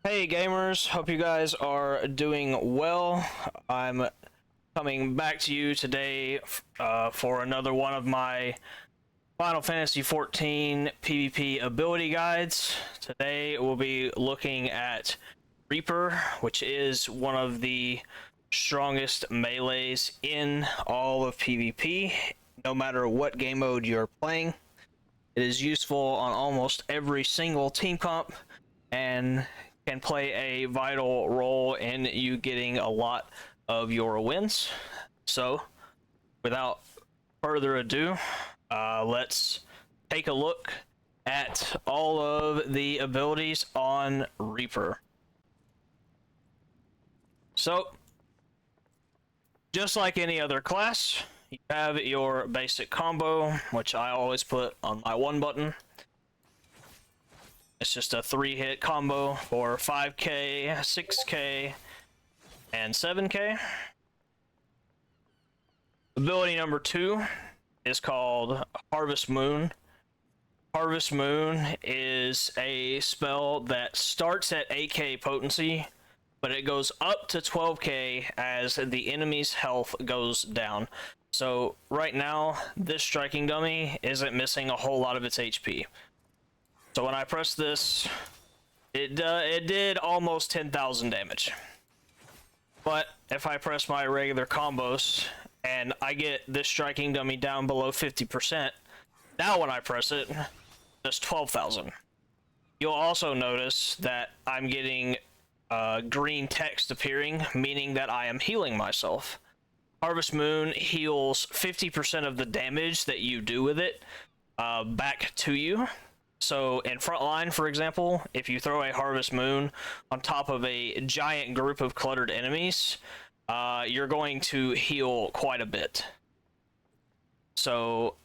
Hey gamers, hope you guys are doing well. I'm coming back to you today for another one of my Final Fantasy XIV PvP ability guides. Today we'll be looking at Reaper, which is one of the strongest melees in all of PvP, no matter what game mode you're playing. It is useful on almost every single team comp and can play a vital role in you getting a lot of your wins. So, without further ado, let's take a look at all of the abilities on Reaper. So, just like any other class, you have your basic combo, which I always put on my 1 button. It's just a 3-hit combo for 5k, 6k, and 7k. Ability number 2 is called Harvest Moon. Harvest Moon is a spell that starts at 8k potency, but it goes up to 12k as the enemy's health goes down. So right now, this striking dummy isn't missing a whole lot of its HP. So when I press this, it did almost 10,000 damage. But if I press my regular combos and I get this striking dummy down below 50%, now when I press it, just 12,000. You'll also notice that I'm getting green text appearing, meaning that I am healing myself. Harvest Moon heals 50% of the damage that you do with it back to you. So in frontline, for example, if you throw a Harvest Moon on top of a giant group of cluttered enemies, you're going to heal quite a bit. So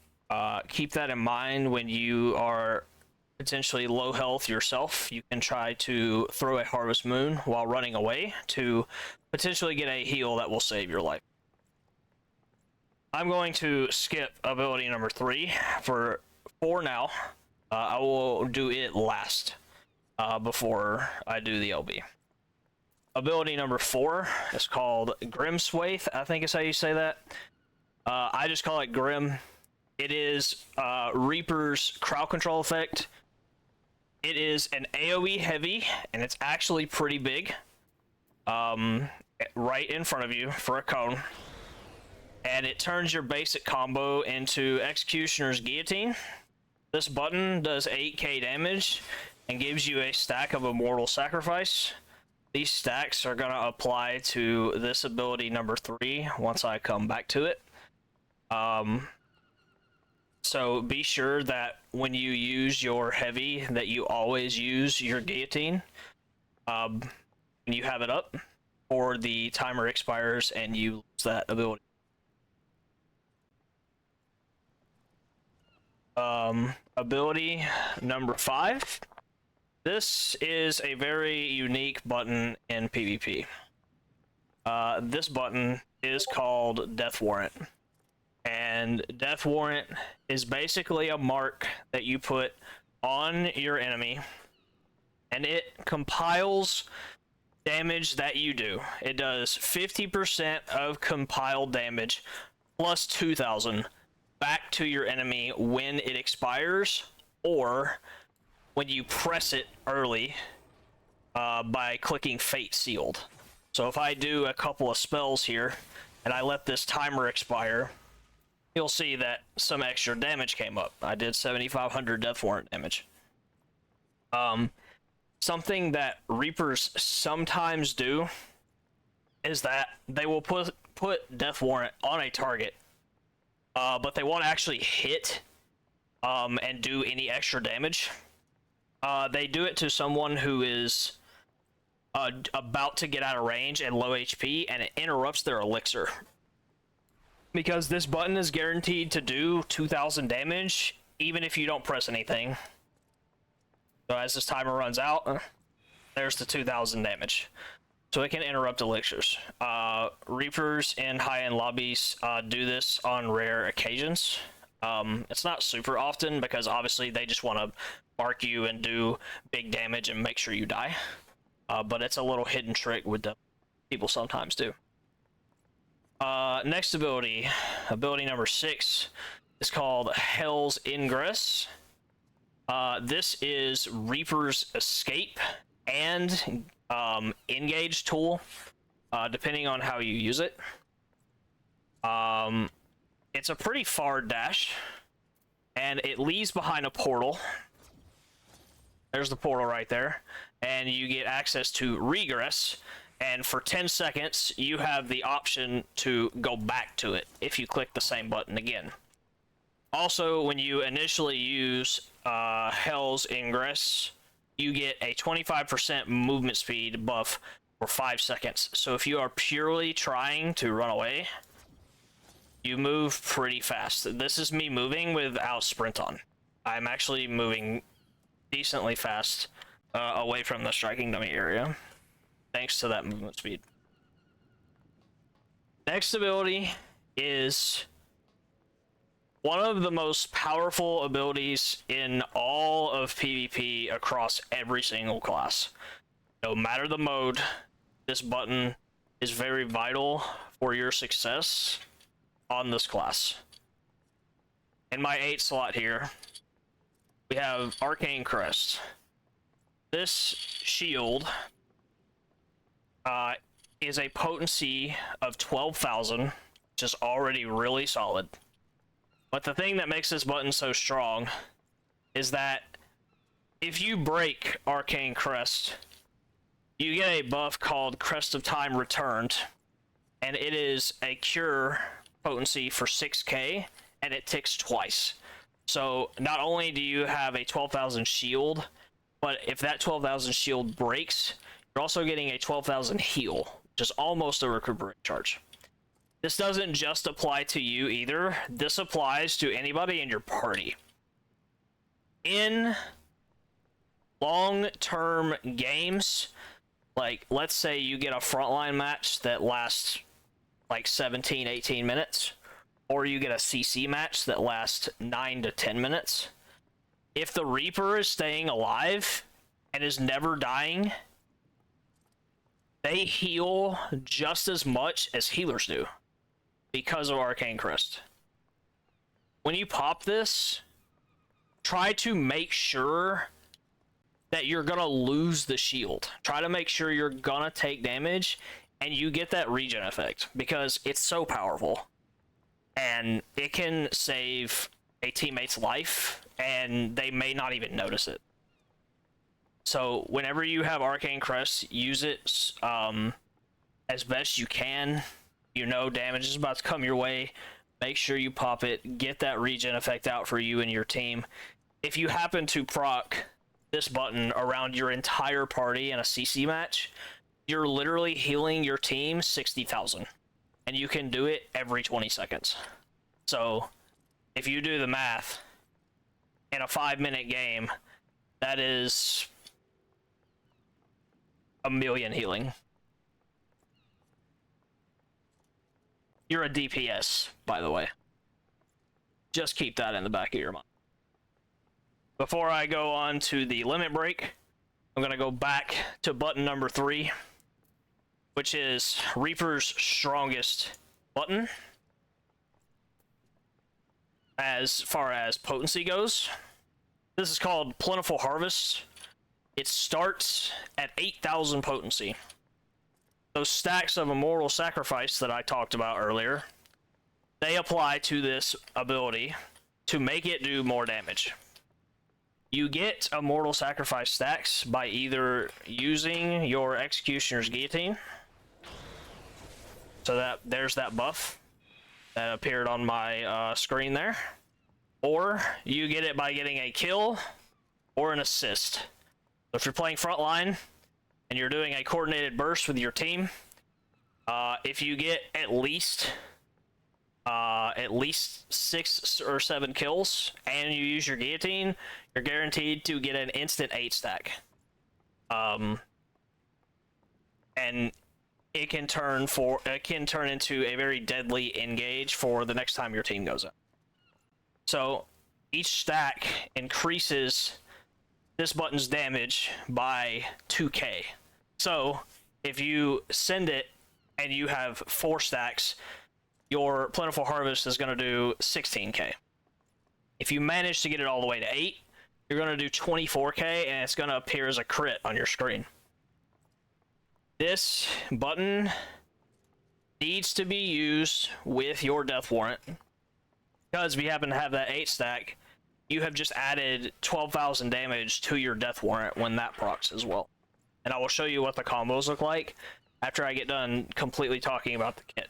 keep that in mind when you are potentially low health yourself. You can try to throw a Harvest Moon while running away to potentially get a heal that will save your life. I'm going to skip ability number 3 for now. I will do it last before I do the LB. Ability number 4 is called Grim Swathe, I think is how you say that. I just call it Grim. It is Reaper's crowd control effect. It is an AoE heavy, and it's actually pretty big. Right in front of you for a cone. And it turns your basic combo into Executioner's Guillotine. This button does 8k damage and gives you a stack of Immortal Sacrifice. These stacks are going to apply to this ability number 3 once I come back to it. So be sure that when you use your heavy, that you always use your Guillotine when you have it up, or the timer expires and you lose that ability. Ability number 5. This is a very unique button in PvP. This button is called Death Warrant. And Death Warrant is basically a mark that you put on your enemy, and it compiles damage that you do. It does 50% of compiled damage plus 2,000 back to your enemy when it expires, or when you press it early by clicking Fate Sealed. So if I do a couple of spells here and I let this timer expire, you'll see that some extra damage came up. I did 7,500 Death Warrant damage. Something that Reapers sometimes do is that they will put Death Warrant on a target, but they won't actually hit and do any extra damage. They do it to someone who is about to get out of range and low HP, and it interrupts their elixir. Because this button is guaranteed to do 2,000 damage, even if you don't press anything. So as this timer runs out, there's the 2,000 damage. So it can interrupt elixirs. Reapers in high-end lobbies do this on rare occasions. It's not super often because obviously they just want to mark you and do big damage and make sure you die. but it's a little hidden trick with the people sometimes do. Next ability number 6 is called Hell's Ingress. This is Reaper's Escape and Engage tool, depending on how you use it. It's a pretty far dash, and it leaves behind a portal. There's the portal right there, and you get access to Regress, and for 10 seconds you have the option to go back to it if you click the same button again. Also, when you initially use Hell's Ingress, you get a 25% movement speed buff for 5 seconds. So if you are purely trying to run away, you move pretty fast. This is me moving without sprint on. I'm actually moving decently fast away from the striking dummy area, thanks to that movement speed. Next ability is one of the most powerful abilities in all of PvP across every single class. No matter the mode, this button is very vital for your success on this class. In my 8 slot here, we have Arcane Crest. This shield is a potency of 12,000, which is already really solid. But the thing that makes this button so strong is that if you break Arcane Crest, you get a buff called Crest of Time Returned, and it is a cure potency for 6k, and it ticks twice. So not only do you have a 12,000 shield, but if that 12,000 shield breaks, you're also getting a 12,000 heal, which is almost a recuperate charge. This doesn't just apply to you either. This applies to anybody in your party. In long-term games, like let's say you get a frontline match that lasts like 17, 18 minutes, or you get a CC match that lasts 9 to 10 minutes. If the Reaper is staying alive and is never dying, they heal just as much as healers do because of Arcane Crest. When you pop this, try to make sure that you're gonna lose the shield. Try to make sure you're gonna take damage and you get that regen effect, because it's so powerful and it can save a teammate's life and they may not even notice it. So whenever you have Arcane Crest, use it as best you can. You know damage is about to come your way. Make sure you pop it, get that regen effect out for you and your team. If you happen to proc this button around your entire party in a CC match, you're literally healing your team 60,000, and you can do it every 20 seconds. So if you do the math, in a 5-minute game, that is 1,000,000 healing. You're a DPS, by the way. Just keep that in the back of your mind. Before I go on to the limit break, I'm going to go back to button number 3, which is Reaper's strongest button as far as potency goes. This is called Plentiful Harvest. It starts at 8,000 potency. Those stacks of Immortal Sacrifice that I talked about earlier, they apply to this ability to make it do more damage. You get Immortal Sacrifice stacks by either using your Executioner's Guillotine, so that there's that buff that appeared on my screen there, or you get it by getting a kill or an assist. So if you're playing frontline and you're doing a coordinated burst with your team, if you get at least 6 or 7 kills and you use your guillotine, you're guaranteed to get an instant 8 stack. And it can turn into a very deadly engage for the next time your team goes up. So each stack increases this button's damage by 2k. So if you send it and you have 4 stacks, your Plentiful Harvest is going to do 16k. If you manage to get it all the way to 8, you're going to do 24k, and it's going to appear as a crit on your screen. This button needs to be used with your Death Warrant, because if you happen to have that 8 stack, you have just added 12,000 damage to your Death Warrant when that procs as well. And I will show you what the combos look like after I get done completely talking about the kit.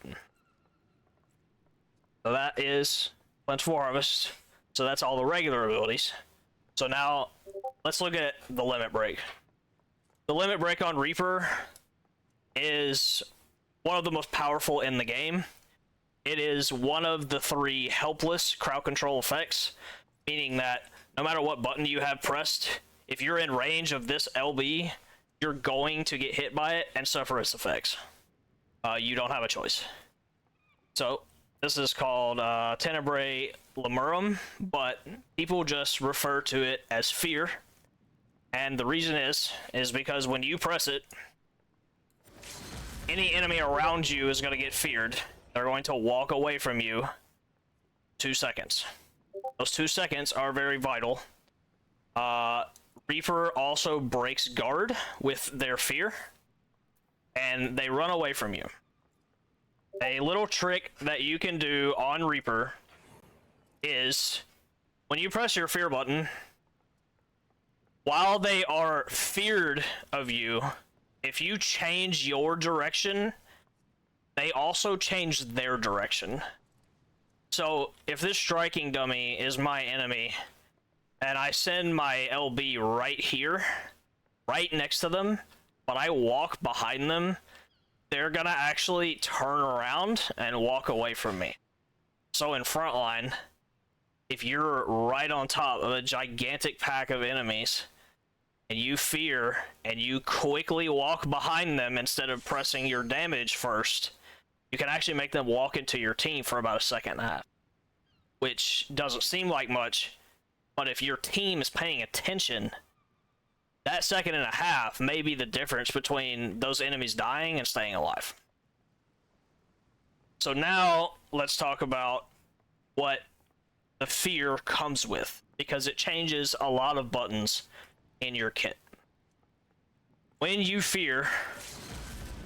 So that is Plentiful Harvest. So that's all the regular abilities. So now let's look at the limit break. The limit break on Reaper is one of the most powerful in the game. It is one of the 3 helpless crowd control effects, meaning that no matter what button you have pressed, if you're in range of this LB, you're going to get hit by it and suffer its effects. You don't have a choice. So this is called Tenebrae Lemurum, but people just refer to it as fear. And the reason is because when you press it, any enemy around you is going to get feared. They're going to walk away from you 2 seconds. Those 2 seconds are very vital. Reaper also breaks guard with their fear, and they run away from you. A little trick that you can do on Reaper is when you press your fear button, while they are feared of you, if you change your direction, they also change their direction. So if this striking dummy is my enemy, and I send my LB right here, right next to them, but I walk behind them, they're gonna actually turn around and walk away from me. So in frontline, if you're right on top of a gigantic pack of enemies, and you fear, and you quickly walk behind them instead of pressing your damage first, you can actually make them walk into your team for about a second and a half. Which doesn't seem like much, but if your team is paying attention, that second and a half may be the difference between those enemies dying and staying alive. So now let's talk about what the fear comes with, because it changes a lot of buttons in your kit. When you fear,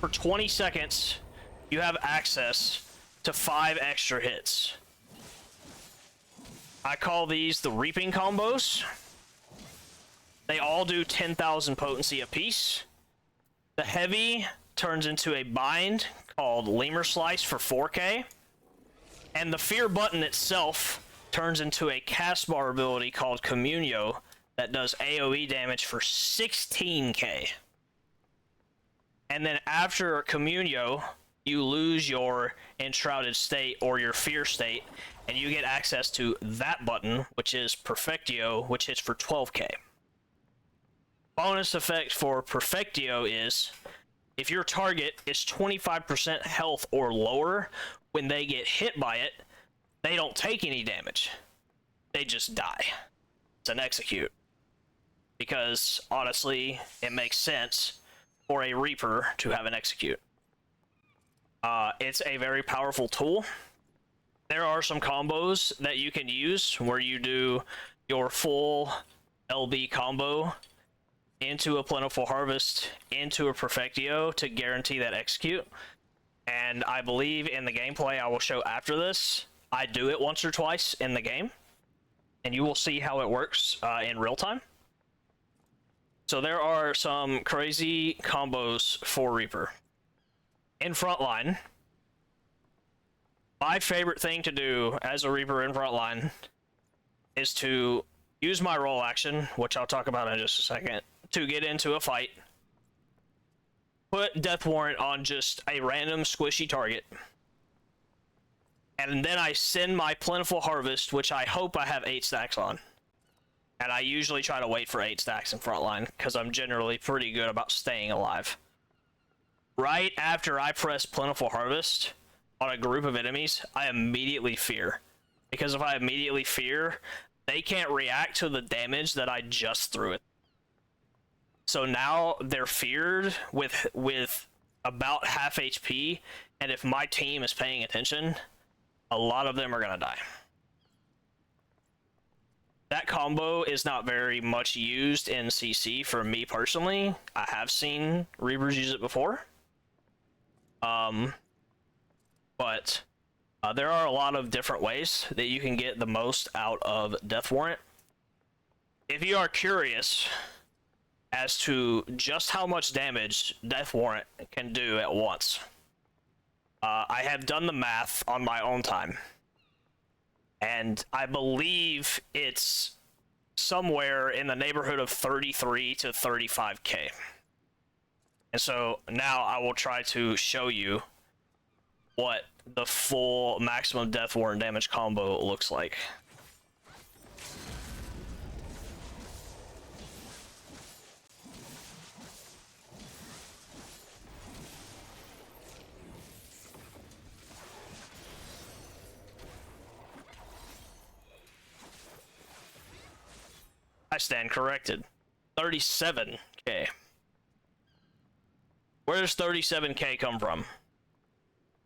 for 20 seconds, you have access to 5 extra hits. I call these the reaping combos. They all do 10,000 potency apiece. The heavy turns into a bind called Lemur Slice for 4k. And the fear button itself turns into a cast bar ability called Communio that does AoE damage for 16k. And then after Communio, you lose your Enshrouded State or your Fear State, and you get access to that button, which is Perfectio, which hits for 12k. Bonus effect for Perfectio is, if your target is 25% health or lower when they get hit by it, they don't take any damage. They just die. It's an execute. Because, honestly, it makes sense for a Reaper to have an execute. It's a very powerful tool. There are some combos that you can use where you do your full LB combo into a Plentiful Harvest, into a Perfectio to guarantee that execute. And I believe in the gameplay I will show after this, I do it once or twice in the game, and you will see how it works in real time. So there are some crazy combos for Reaper. In frontline, my favorite thing to do as a Reaper in frontline is to use my roll action, which I'll talk about in just a second, to get into a fight, put Death Warrant on just a random squishy target, and then I send my Plentiful Harvest, which I hope I have 8 stacks on. And I usually try to wait for 8 stacks in frontline, because I'm generally pretty good about staying alive. Right after I press Plentiful Harvest on a group of enemies, I immediately fear. Because if I immediately fear, they can't react to the damage that I just threw it. So now they're feared with about half HP, and if my team is paying attention, a lot of them are gonna die. That combo is not very much used in CC for me personally. I have seen Reavers use it before. But there are a lot of different ways that you can get the most out of Death Warrant. If you are curious as to just how much damage Death Warrant can do at once, I have done the math on my own time, and I believe it's somewhere in the neighborhood of 33 to 35k. And so now I will try to show you what the full maximum Death Warrant damage combo looks like. I stand corrected. 37k. Where does 37k come from?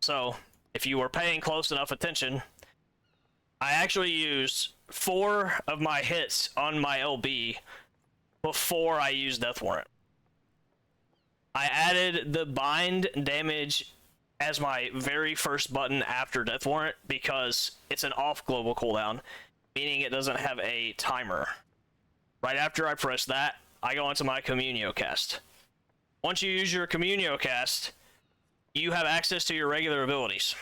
So, if you were paying close enough attention, I actually used 4 of my hits on my LB before I used Death Warrant. I added the bind damage as my very first button after Death Warrant because it's an off global cooldown, meaning it doesn't have a timer. Right after I press that, I go into my Communio cast. Once you use your Communio cast, you have access to your regular abilities.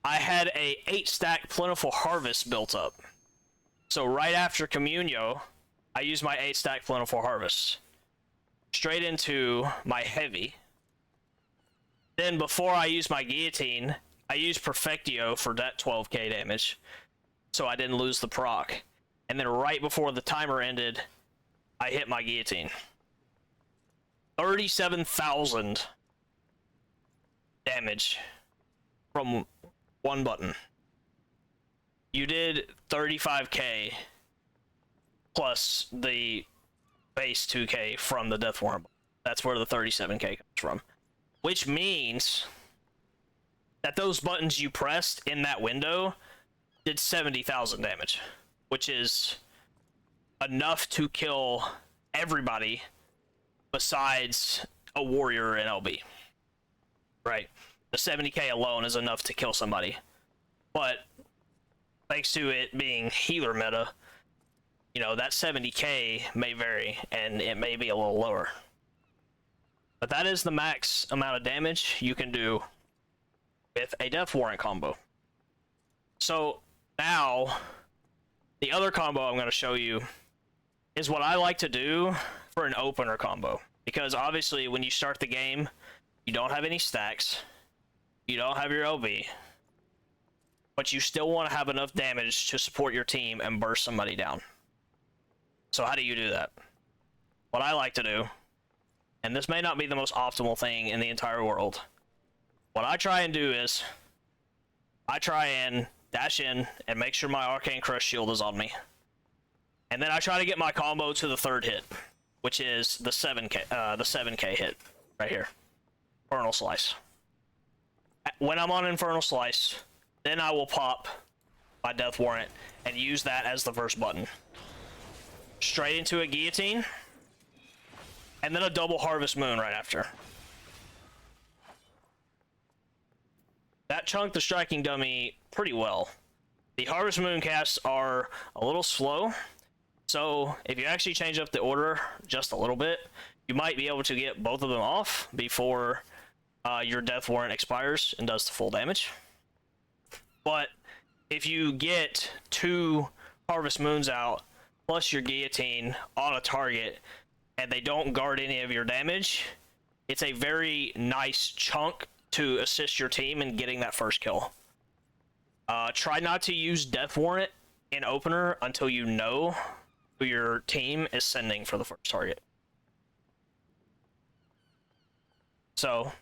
I had a 8-stack Plentiful Harvest built up. So right after Communio, I use my 8-stack Plentiful Harvest. Straight into my Heavy. Then before I use my Guillotine, I use Perfectio for that 12k damage, so I didn't lose the proc. And then right before the timer ended, I hit my Guillotine. 37,000 damage from one button. You did 35k plus the base 2k from the Death Warrant. That's where the 37k comes from. Which means that those buttons you pressed in that window did 70,000 damage, which is enough to kill everybody besides a warrior and LB. Right? The 70k alone is enough to kill somebody. But thanks to it being healer meta, you know, that 70k may vary and it may be a little lower. But that is the max amount of damage you can do with a Death Warrant combo. So now, the other combo I'm going to show you is what I like to do for an opener combo. Because obviously when you start the game, you don't have any stacks, you don't have your LB, but you still want to have enough damage to support your team and burst somebody down. So how do you do that? What I like to do, and this may not be the most optimal thing in the entire world, what I try and do is I try and dash in and make sure my Arcane Crush shield is on me. And then I try to get my combo to the third hit, which is the 7k hit right here. Infernal Slice. When I'm on Infernal Slice, then I will pop my Death Warrant and use that as the first button. Straight into a Guillotine, and then a double Harvest Moon right after. That chunked the Striking Dummy pretty well. The Harvest Moon casts are a little slow, so if you actually change up the order just a little bit, you might be able to get both of them off before your Death Warrant expires and does the full damage. But if you get 2 Harvest Moons out plus your Guillotine on a target and they don't guard any of your damage, it's a very nice chunk to assist your team in getting that first kill. Try not to use Death Warrant in opener until you know who your team is sending for the first target. So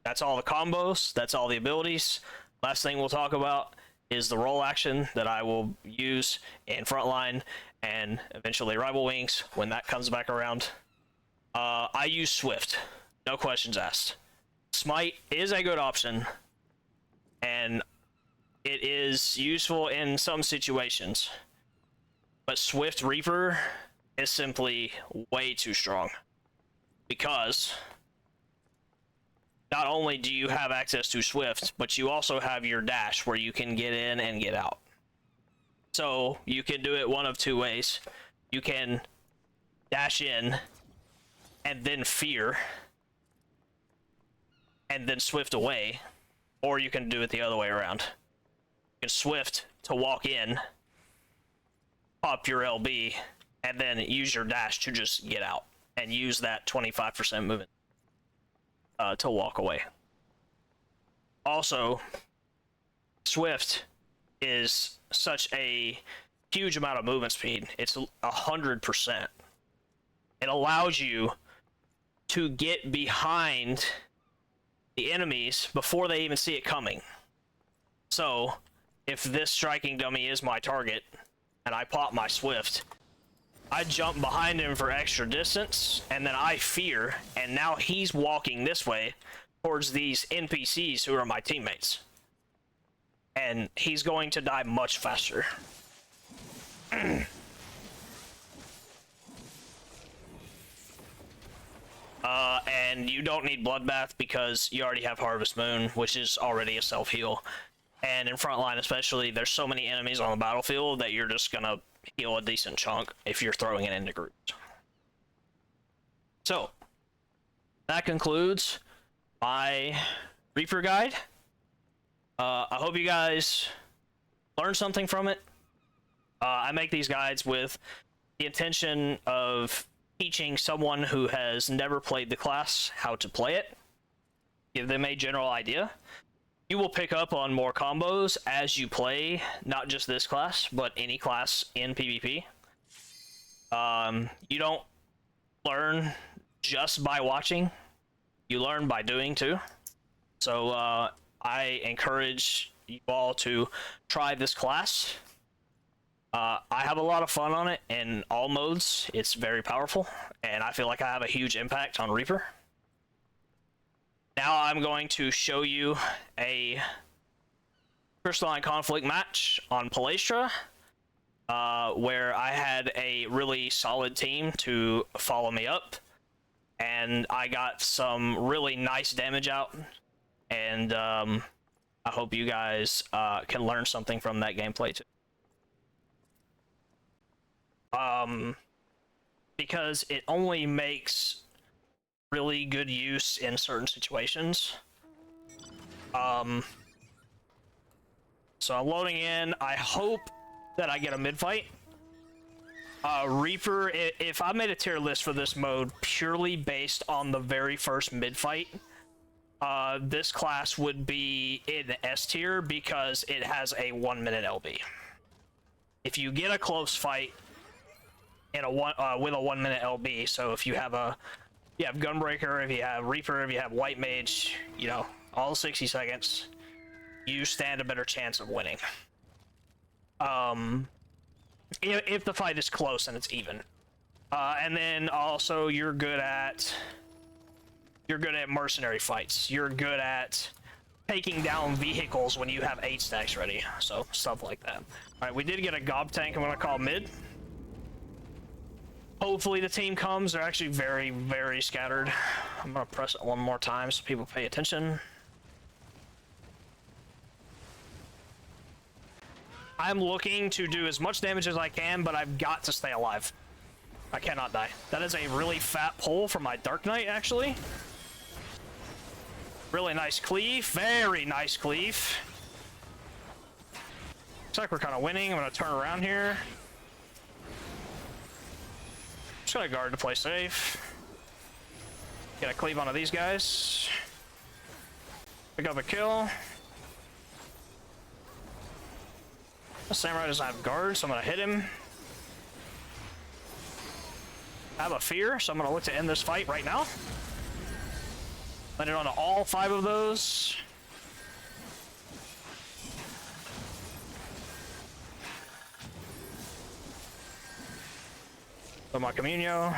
that's all the combos, that's all the abilities. Last thing we'll talk about is the roll action that I will use in frontline, and eventually Rival Wings when that comes back around. I use Swift, no questions asked. Smite is a good option, and it is useful in some situations, but Swift Reaper is simply way too strong, because not only do you have access to Swift, but you also have your dash where you can get in and get out. So you can do it one of two ways. You can dash in and then fear and then Swift away, or you can do it the other way around. You can Swift to walk in, pop your LB, and then use your dash to just get out and use that 25% movement to walk away. Also, Swift is such a huge amount of movement speed. It's 100%. It allows you to get behind the enemies before they even see it coming. So if this striking dummy is my target and I pop my Swift, I jump behind him for extra distance, and then I fear, and now he's walking this way towards these NPCs who are my teammates, and he's going to die much faster. And you don't need Bloodbath because you already have Harvest Moon, which is already a self-heal. And in frontline especially, there's so many enemies on the battlefield that you're just gonna heal a decent chunk if you're throwing it into groups. So, that concludes my Reaper guide. I hope you guys learned something from it. I make these guides with the intention of teaching someone who has never played the class how to play it, give them a general idea. You will pick up on more combos as you play, not just this class, but any class in PvP. You don't learn just by watching, you learn by doing too. So I encourage you all to try this class. I have a lot of fun on it in all modes. It's very powerful, and I feel like I have a huge impact on Reaper. Now I'm going to show you a Crystalline Conflict match on Palestra, where I had a really solid team to follow me up, and I got some really nice damage out, and I hope you guys can learn something from that gameplay too. Because it only makes really good use in certain situations. So I'm loading in. I hope that I get a mid-fight. Reaper, if I made a tier list for this mode purely based on the very first mid-fight, this class would be in S tier because it has a 1-minute LB. If you get a close fight in a with a 1-minute LB, so if you have Gunbreaker, if you have Reaper, if you have White Mage, you know, all 60 seconds, you stand a better chance of winning. If the fight is close and it's even. And then also you're good at mercenary fights. You're good at taking down vehicles when you have 8 stacks ready. So stuff like that. Alright, we did get a Gob tank I'm gonna call mid. Hopefully the team comes. They're actually very, very scattered. I'm gonna press it one more time so people pay attention. I'm looking to do as much damage as I can, but I've got to stay alive. I cannot die. That is a really fat pull from my Dark Knight, actually. Really nice cleave. Very nice cleave. Looks like we're kind of winning. I'm gonna turn around here. Just gonna guard to play safe. Get a cleave onto these guys. Pick up a kill. The Samurai doesn't have guard, so I'm gonna hit him. I have a fear, so I'm gonna look to end this fight right now. Land it onto all 5 of those. Put my Communio.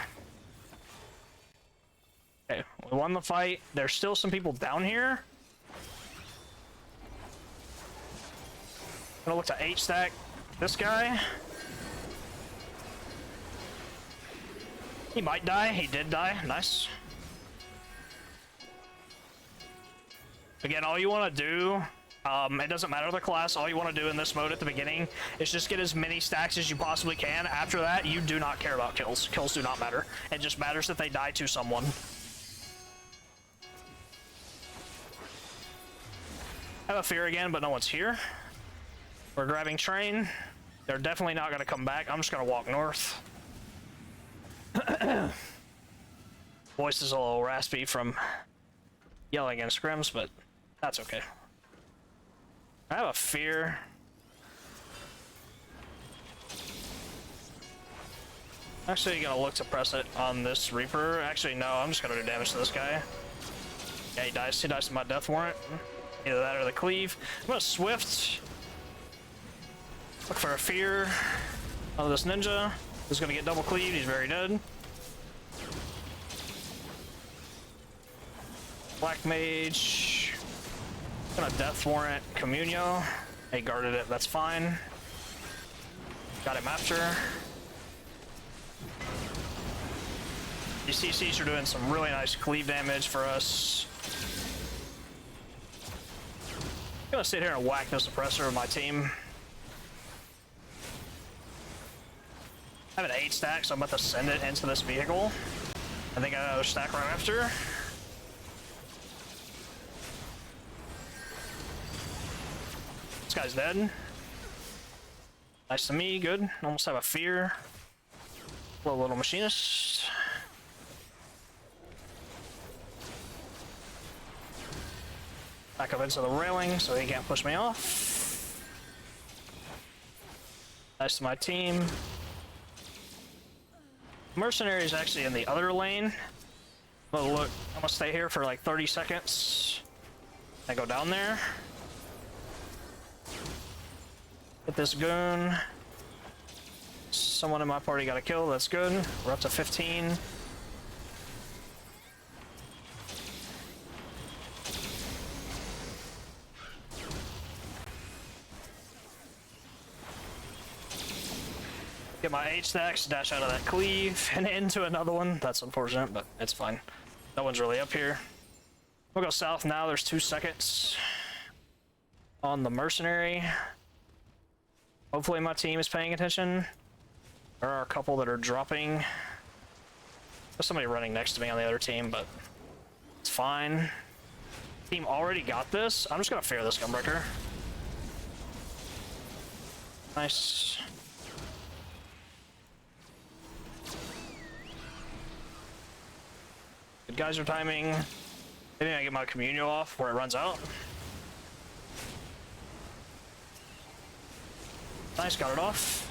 Okay, we won the fight. There's still some people down here. Gonna look to H-stack this guy. He might die. He did die. Nice. Again, all you want to do, it doesn't matter the class, all you want to do in this mode at the beginning is just get as many stacks as you possibly can. After that, you do not care about kills. Kills do not matter. It just matters that they die to someone. I have a fear again, but no one's here. We're grabbing train. They're definitely not going to come back. I'm just going to walk north. Voice is a little raspy from yelling and scrims, but that's okay. I have a fear. Actually, gonna look to press it on this Reaper. Actually, no, I'm just gonna do damage to this guy. Yeah, he dies. He dies to my death warrant. Either that or the cleave. I'm gonna swift. Look for a fear of this ninja. Who's gonna get double cleaved. He's very dead. Black Mage. Gonna death warrant Communio. He guarded it, that's fine. Got him after. These CCs are doing some really nice cleave damage for us. I'm gonna sit here and whack the suppressor of my team. I have an 8 stack, so I'm about to send it into this vehicle. I think I have another stack right after. This guy's dead. Nice to me, good. Almost have a fear. Little machinist. Back up into the railing so he can't push me off. Nice to my team. Mercenary is actually in the other lane. But look, I'm gonna stay here for like 30 seconds. I go down there. Hit this goon. Someone in my party got a kill, that's good. We're up to 15. Get my H stacks, dash out of that cleave, and into another one. That's unfortunate, but it's fine. No one's really up here. We'll go south now. There's 2 seconds on the mercenary. Hopefully my team is paying attention. There are a couple that are dropping. There's somebody running next to me on the other team, but it's fine. Team already got this. I'm just gonna fear this gunbreaker. Nice. Good geyser timing. Maybe I get my Communio off where it runs out. Nice, got it off.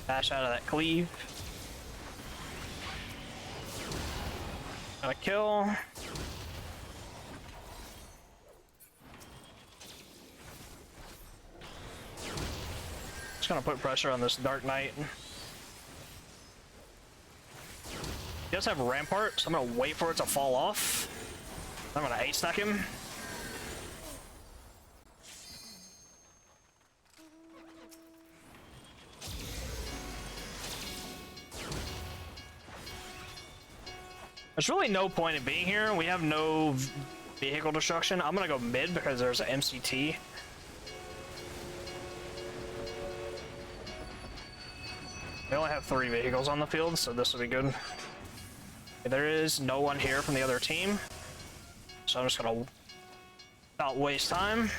Dash out of that cleave. Got a kill. Just gonna put pressure on this Dark Knight. He does have a rampart, so I'm gonna wait for it to fall off. I'm gonna 8-stack him. There's really no point in being here. We have no vehicle destruction. I'm gonna go mid because there's an MCT. We only have 3 vehicles on the field, so this will be good. There is no one here from the other team, so I'm just gonna not waste time.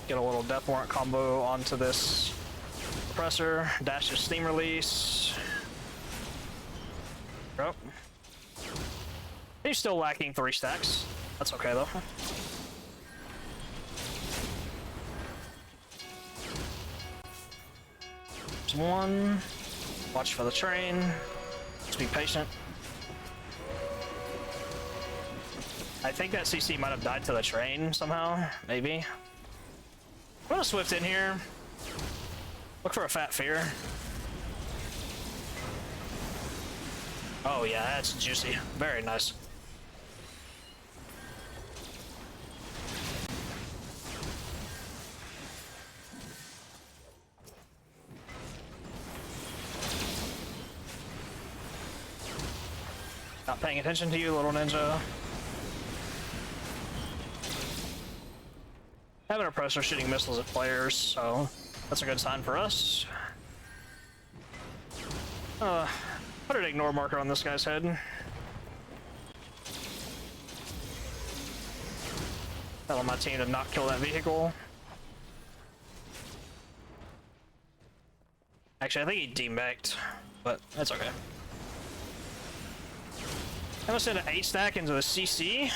Get a little death warrant combo onto this suppressor, dash his steam release. Oh. He's still lacking 3 stacks. That's okay though. There's one. Watch for the train. Just be patient. I think that CC might have died to the train somehow, maybe. I'm gonna swift in here. Look for a fat fear. Oh yeah, that's juicy. Very nice. Not paying attention to you, little ninja. Having a oppressor shooting missiles at players, so that's a good sign for us. Put an ignore marker on this guy's head. Tell my team to not kill that vehicle. Actually, I think he demeched, but that's okay. I'm gonna send an 8-stack into a CC.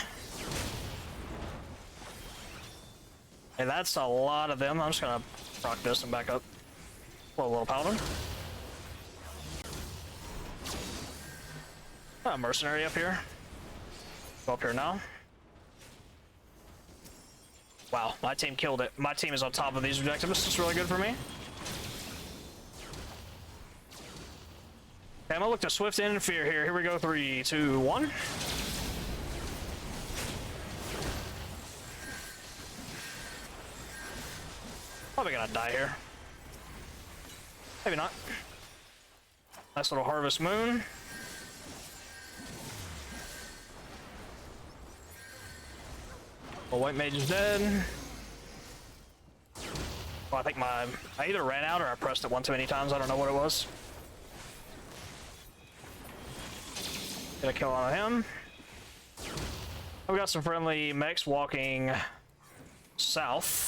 Hey, that's a lot of them. I'm just gonna proc this and back up. Pull a little paladin. Oh, mercenary up here. Go up here now. Wow, my team killed it. My team is on top of these objectives. This is really good for me. Okay, I'm gonna look to swift interfere here. Here we go. 3, 2, 1. Probably gonna die here. Maybe not. Nice little harvest moon. Well, white mage is dead. Well, I think I either ran out or I pressed it one too many times. I don't know what it was. Get a kill on him. We got some friendly mechs walking south.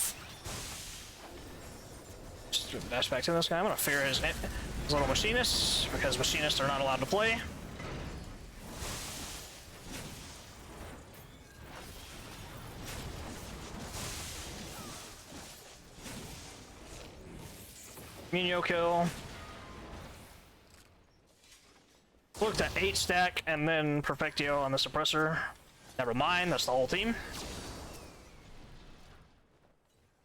Just dash back to this guy. I'm gonna fear his little machinists because machinists are not allowed to play. Munio kill. Looked at 8-stack and then Perfectio on the suppressor. Never mind, that's the whole team.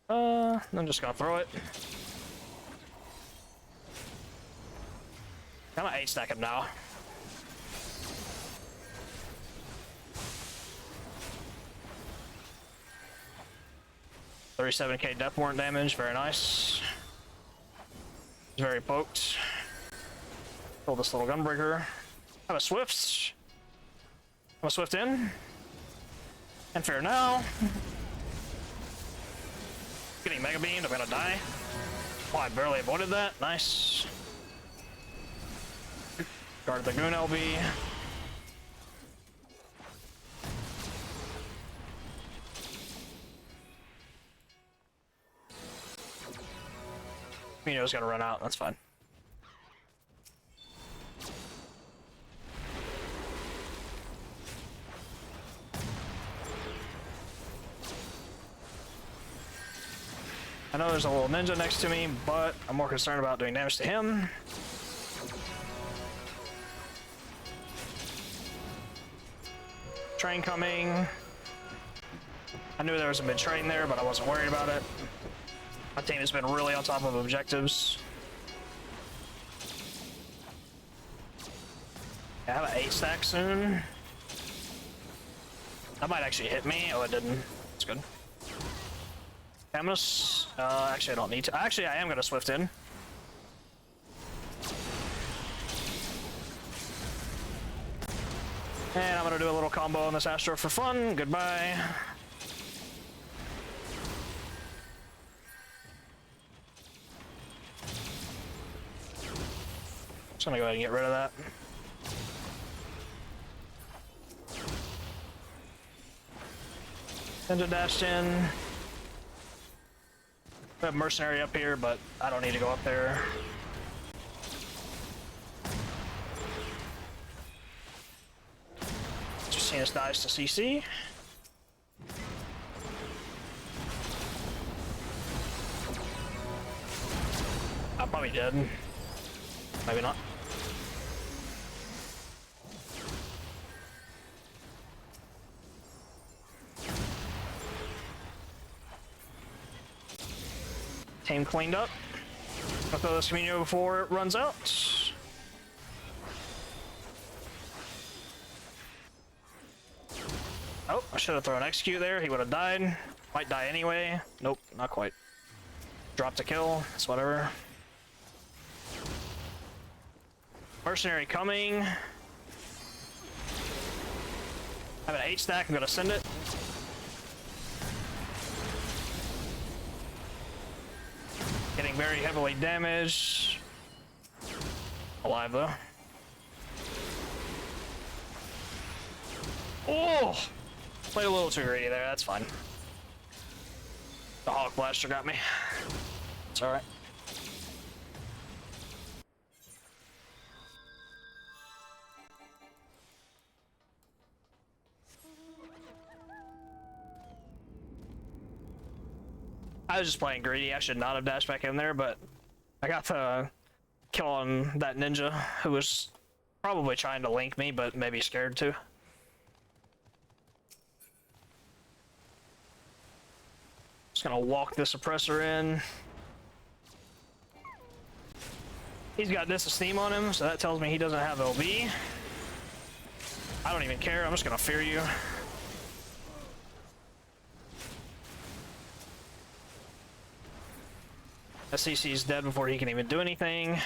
I'm just gonna throw it. I'm gonna 8-stack him now. $37k death warrant damage, very nice. He's very poked. Pull this little gunbreaker. Have a swift. Have a swift in. And fair now. Getting mega beamed, I'm gonna die. Oh, I barely avoided that. Nice. Guard the goon LB. Mino's gonna run out, that's fine. I know there's a little ninja next to me, but I'm more concerned about doing damage to him. Train coming. I knew there was a mid-train there, but I wasn't worried about it. My team has been really on top of objectives. I have an 8-stack soon. That might actually hit me. Oh, it didn't. It's good. I'm gonna... actually, I don't need to. Actually, I am gonna swift in. And I'm gonna do a little combo on this Astro for fun. Goodbye. Just gonna go ahead and get rid of that. Ninja dashed in. We have mercenary up here, but I don't need to go up there. Just seeing us dies to CC. I'm probably dead. Maybe not. team cleaned up. I'll throw this Camino before it runs out. Oh, I should have thrown execute there. He would have died. Might die anyway. Nope, not quite. Dropped a kill. It's whatever. Mercenary coming. I have an 8 stack. I'm gonna send it. Getting very heavily damaged. Alive though. Oh! Played a little too greedy there, that's fine. The Hawk Blaster got me. It's alright. I was just playing greedy. I should not have dashed back in there, but I got the kill on that ninja who was probably trying to link me, but maybe scared too. Just gonna walk the suppressor in. He's got Disesteem on him, so that tells me he doesn't have LB. I don't even care. I'm just gonna fear you. SCC's dead before he can even do anything.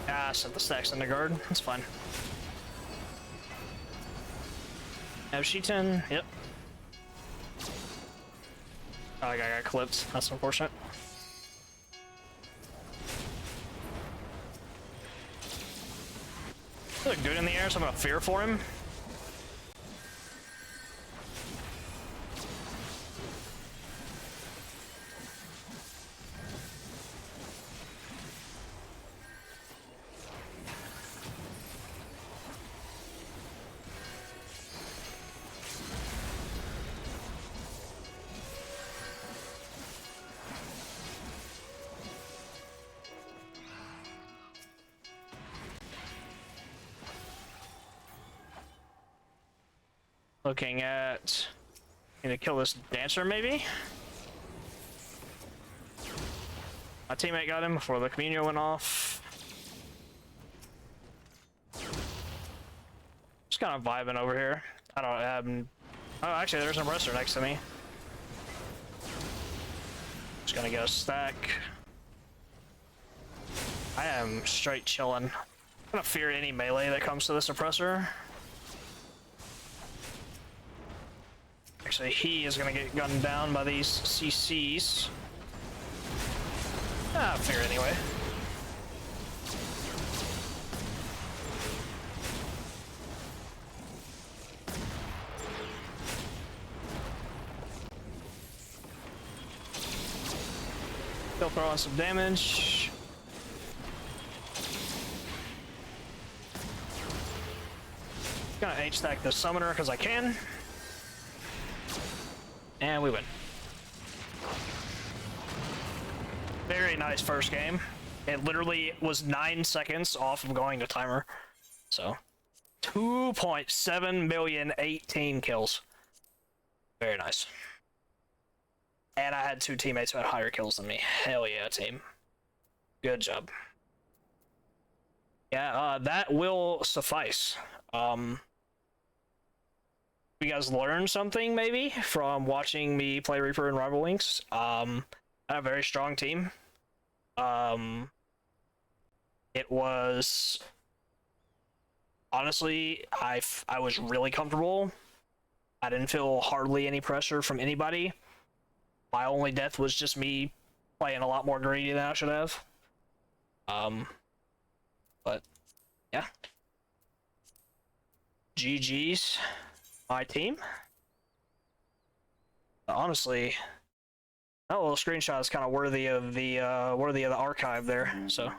Ah, sent the stacks in the guard. That's fine. Have Sheeton? Yep. Oh, I got clipped. That's unfortunate. He looked good in the air, so I'm gonna fear for him. Looking at... Gonna kill this dancer, maybe? My teammate got him before the Camino went off. Just kind of vibing over here. I don't have... Oh, actually, there's an arrestor next to me. Just gonna get a stack. I am straight chilling. I'm gonna fear any melee that comes to the suppressor. Actually, he is gonna get gunned down by these CCs. Ah, fair anyway. Still throwing some damage. Gonna H-stack the summoner because I can. And we win. Very nice first game. It literally was 9 seconds off of going to timer. So, 2.7 million, 18 kills. Very nice. And I had 2 teammates who had higher kills than me. Hell yeah, team. Good job. Yeah, that will suffice. You guys learned something maybe from watching me play Reaper and Rival Links. I have a very strong team. It was honestly, I was really comfortable. I didn't feel hardly any pressure from anybody. My only death was just me playing a lot more greedy than I should have. But yeah. GG's. My team. Honestly, that little screenshot is kind of worthy of the archive there. So